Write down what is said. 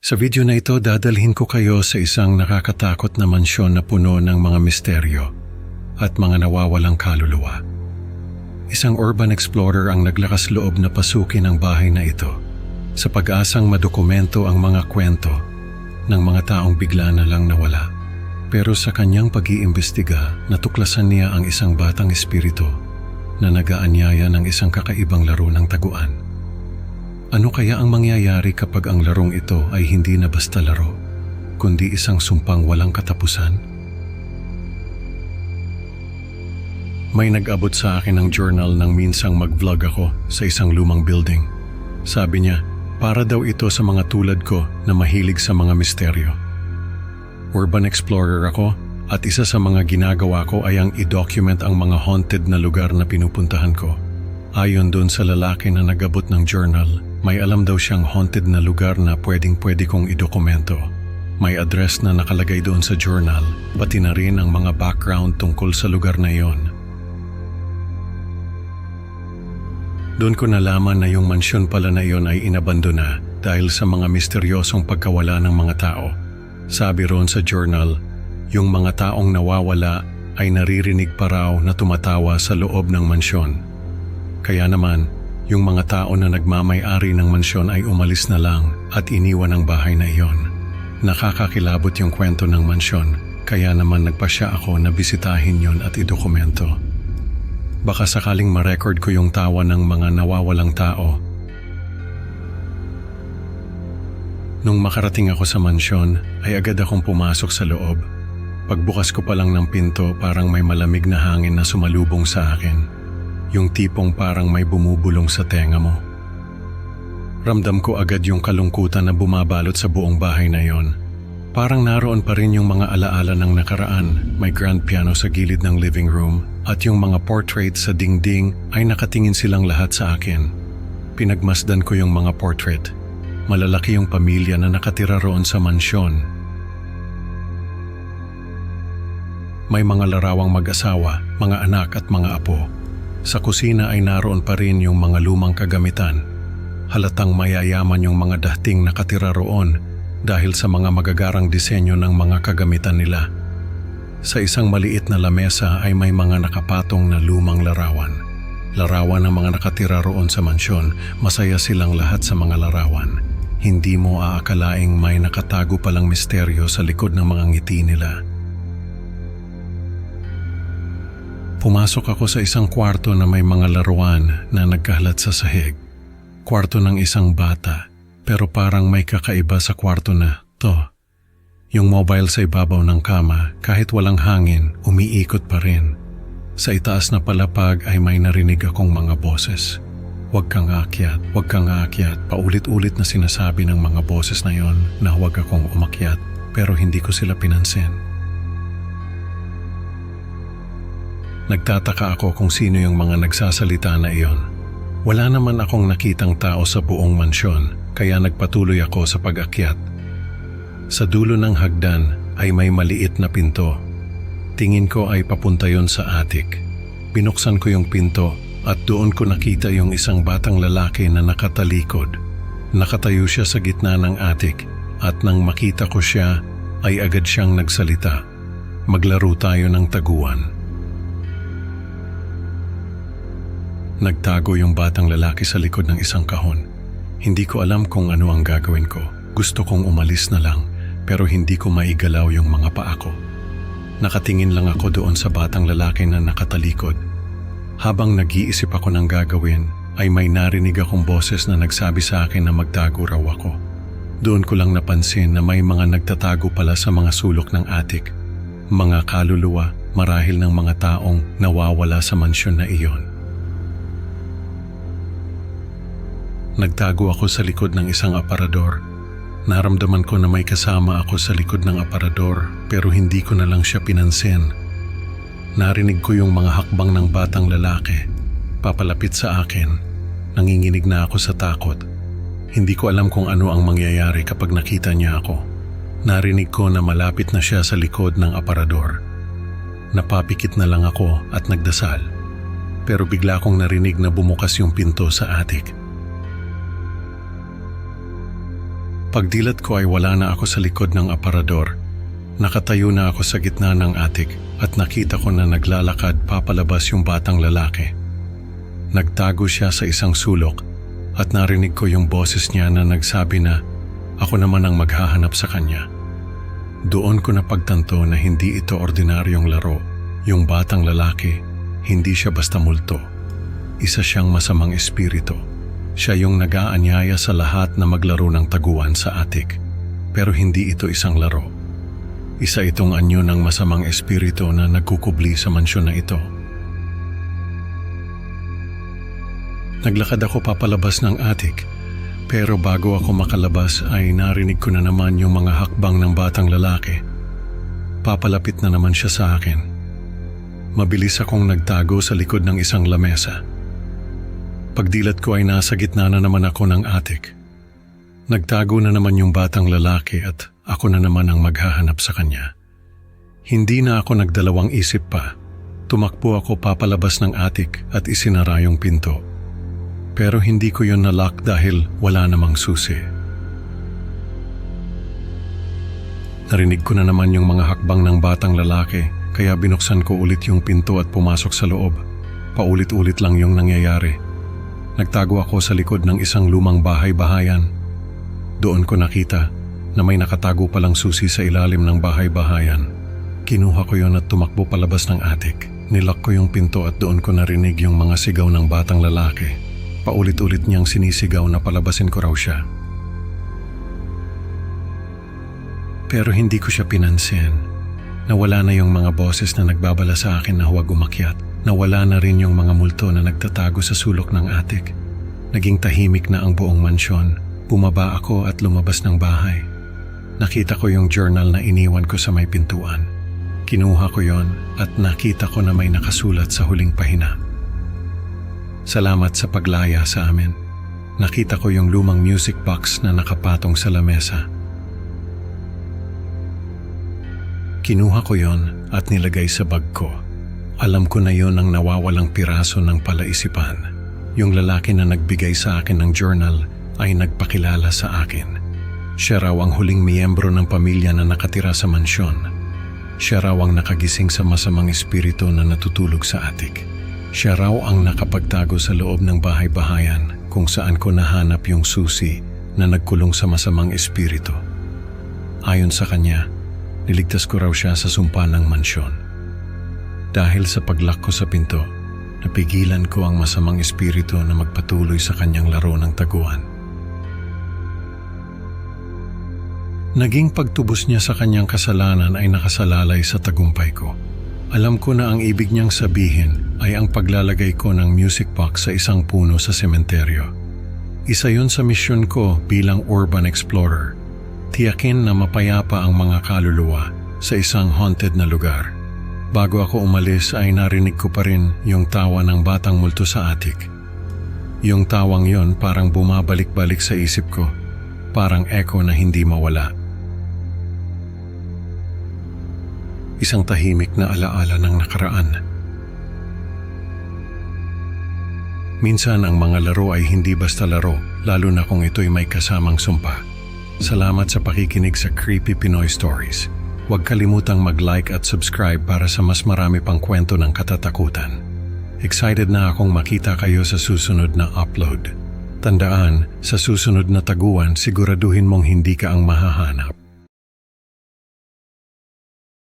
Sa video na ito, dadalhin ko kayo sa isang nakakatakot na mansyon na puno ng mga misteryo at mga nawawalang kaluluwa. Isang urban explorer ang naglakas loob na pasukin ang bahay na ito sa pag-asang madokumento ang mga kwento ng mga taong bigla na lang nawala. Pero sa kanyang pag-iimbestiga, natuklasan niya ang isang batang espiritu na nag-aanyaya ng isang kakaibang laro ng taguan. Ano kaya ang mangyayari kapag ang larong ito ay hindi na basta laro, kundi isang sumpang walang katapusan? May nag-abot sa akin ng journal nang minsang mag-vlog ako sa isang lumang building. Sabi niya, para daw ito sa mga tulad ko na mahilig sa mga misteryo. Urban explorer ako at isa sa mga ginagawa ko ay ang i-document ang mga haunted na lugar na pinupuntahan ko. Ayon dun sa lalaki na nag-abot ng journal, may alam daw siyang haunted na lugar na pwedeng-pwede kong idokumento. May address na nakalagay doon sa journal, pati na rin ang mga background tungkol sa lugar na iyon. Doon ko nalaman na yung mansyon pala na iyon ay inabandona dahil sa mga misteryosong pagkawala ng mga tao. Sabi roon sa journal, yung mga taong nawawala ay naririnig pa raw na tumatawa sa loob ng mansyon. Kaya naman, yung mga tao na nagmamay-ari ng mansyon ay umalis na lang at iniwan ang bahay na iyon. Nakakakilabot yung kwento ng mansyon, kaya naman nagpasya ako na bisitahin yon at idokumento. Baka sakaling ma-record ko yung tawa ng mga nawawalang tao. Nung makarating ako sa mansyon, ay agad akong pumasok sa loob. Pagbukas ko pa lang ng pinto, parang may malamig na hangin na sumalubong sa akin. Yung tipong parang may bumubulong sa tenga mo. Ramdam ko agad yung kalungkutan na bumabalot sa buong bahay na yon. Parang naroon pa rin yung mga alaala ng nakaraan. May grand piano sa gilid ng living room at yung mga portraits sa dingding ay nakatingin silang lahat sa akin. Pinagmasdan ko yung mga portrait. Malalaki yung pamilya na nakatira roon sa mansyon. May mga larawang mag-asawa, mga anak at mga apo. Sa kusina ay naroon pa rin yung mga lumang kagamitan. Halatang mayayaman yung mga dating nakatira roon dahil sa mga magagarang disenyo ng mga kagamitan nila. Sa isang maliit na lamesa ay may mga nakapatong na lumang larawan. Larawan ng mga nakatira roon sa mansyon, masaya silang lahat sa mga larawan. Hindi mo aakalaing may nakatago palang misteryo sa likod ng mga ngiti nila. Pumasok ako sa isang kwarto na may mga laruan na nagkahalat sa sahig. Kwarto ng isang bata, pero parang may kakaiba sa kwarto na to. Yung mobile sa ibabaw ng kama, kahit walang hangin, umiikot pa rin. Sa itaas na palapag ay may narinig akong mga boses. Huwag kang aakyat, huwag kang aakyat. Paulit-ulit na sinasabi ng mga boses na yon na huwag akong umakyat, pero hindi ko sila pinansin. Nagtataka ako kung sino yung mga nagsasalita na iyon. Wala naman akong nakitang tao sa buong mansyon, kaya nagpatuloy ako sa pag-akyat. Sa dulo ng hagdan ay may maliit na pinto. Tingin ko ay papunta yon sa attic. Binuksan ko yung pinto at doon ko nakita yung isang batang lalaki na nakatalikod. Nakatayo siya sa gitna ng attic at nang makita ko siya ay agad siyang nagsalita. Maglaro tayo ng taguan. Nagtago yung batang lalaki sa likod ng isang kahon. Hindi ko alam kung ano ang gagawin ko. Gusto kong umalis na lang, pero hindi ko maigalaw yung mga paa ko. Nakatingin lang ako doon sa batang lalaki na nakatalikod. Habang nag-iisip ako ng gagawin, ay may narinig akong boses na nagsabi sa akin na magtago raw ako. Doon ko lang napansin na may mga nagtatago pala sa mga sulok ng attic. Mga kaluluwa, marahil ng mga taong nawawala sa mansyon na iyon. Nagtago ako sa likod ng isang aparador. Naramdaman ko na may kasama ako sa likod ng aparador pero hindi ko na lang siya pinansin. Narinig ko yung mga hakbang ng batang lalaki. Papalapit sa akin. Nanginginig na ako sa takot. Hindi ko alam kung ano ang mangyayari kapag nakita niya ako. Narinig ko na malapit na siya sa likod ng aparador. Napapikit na lang ako at nagdasal. Pero bigla kong narinig na bumukas yung pinto sa attic. Pagdilat ko ay wala na ako sa likod ng aparador. Nakatayo na ako sa gitna ng attic at nakita ko na naglalakad papalabas yung batang lalaki. Nagtago siya sa isang sulok at narinig ko yung boses niya na nagsabi na ako naman ang maghahanap sa kanya. Doon ko napagtanto na hindi ito ordinaryong laro. Yung batang lalaki, hindi siya basta multo. Isa siyang masamang espiritu. Siya yung nag-aanyaya sa lahat na maglaro ng taguan sa attic. Pero hindi ito isang laro. Isa itong anyo ng masamang espiritu na nagkukubli sa mansyon na ito. Naglakad ako papalabas ng attic, pero bago ako makalabas ay narinig ko na naman yung mga hakbang ng batang lalaki. Papalapit na naman siya sa akin. Mabilis akong nagtago sa likod ng isang lamesa. Pagdilat ko ay nasa gitna na naman ako ng attic. Nagtago na naman yung batang lalaki at ako na naman ang maghahanap sa kanya. Hindi na ako nagdalawang isip pa. Tumakbo ako papalabas ng attic at isinara yung pinto. Pero hindi ko yun na-lock dahil wala namang susi. Narinig ko na naman yung mga hakbang ng batang lalaki kaya binuksan ko ulit yung pinto at pumasok sa loob. Paulit-ulit lang yung nangyayari. Nagtago ako sa likod ng isang lumang bahay-bahayan. Doon ko nakita na may nakatago palang susi sa ilalim ng bahay-bahayan. Kinuha ko yon at tumakbo palabas ng attic. Nilock ko yung pinto at doon ko narinig yung mga sigaw ng batang lalaki. Paulit-ulit niyang sinisigaw na palabasin ko raw siya. Pero hindi ko siya pinansin. Nawala na yung mga boses na nagbabala sa akin na huwag umakyat. Nawala na rin yung mga multo na nagtatago sa sulok ng attic. Naging tahimik na ang buong mansyon. Bumaba ako at lumabas ng bahay. Nakita ko yung journal na iniwan ko sa may pintuan. Kinuha ko yon at nakita ko na may nakasulat sa huling pahina. Salamat sa paglaya sa amin. Nakita ko yung lumang music box na nakapatong sa lamesa. Kinuha ko yon at nilagay sa bag ko. Alam ko na yon ang nawawalang piraso ng palaisipan. Yung lalaki na nagbigay sa akin ng journal ay nagpakilala sa akin. Siya raw ang huling miyembro ng pamilya na nakatira sa mansyon. Siya raw ang nakagising sa masamang espiritu na natutulog sa attic. Siya raw ang nakapagtago sa loob ng bahay-bahayan kung saan ko nahanap yung susi na nagkulong sa masamang espiritu. Ayon sa kanya, niligtas ko raw siya sa sumpa ng mansyon. Dahil sa paglock ko sa pinto, napigilan ko ang masamang espiritu na magpatuloy sa kanyang laro ng taguan. Naging pagtubos niya sa kanyang kasalanan ay nakasalalay sa tagumpay ko. Alam ko na ang ibig niyang sabihin ay ang paglalagay ko ng music box sa isang puno sa sementeryo. Isa yun sa misyon ko bilang urban explorer. Tiyakin na mapayapa ang mga kaluluwa sa isang haunted na lugar. Bago ako umalis ay narinig ko pa rin yung tawa ng batang multo sa attic. Yung tawang yon parang bumabalik-balik sa isip ko, parang echo na hindi mawala. Isang tahimik na alaala ng nakaraan. Minsan ang mga laro ay hindi basta laro, lalo na kung ito'y may kasamang sumpa. Salamat sa pakikinig sa Creepy Pinoy Stories. Huwag kalimutang mag-like at subscribe para sa mas marami pang kwento ng katatakutan. Excited na akong makita kayo sa susunod na upload. Tandaan, sa susunod na taguan siguraduhin mong hindi ka ang mahahanap.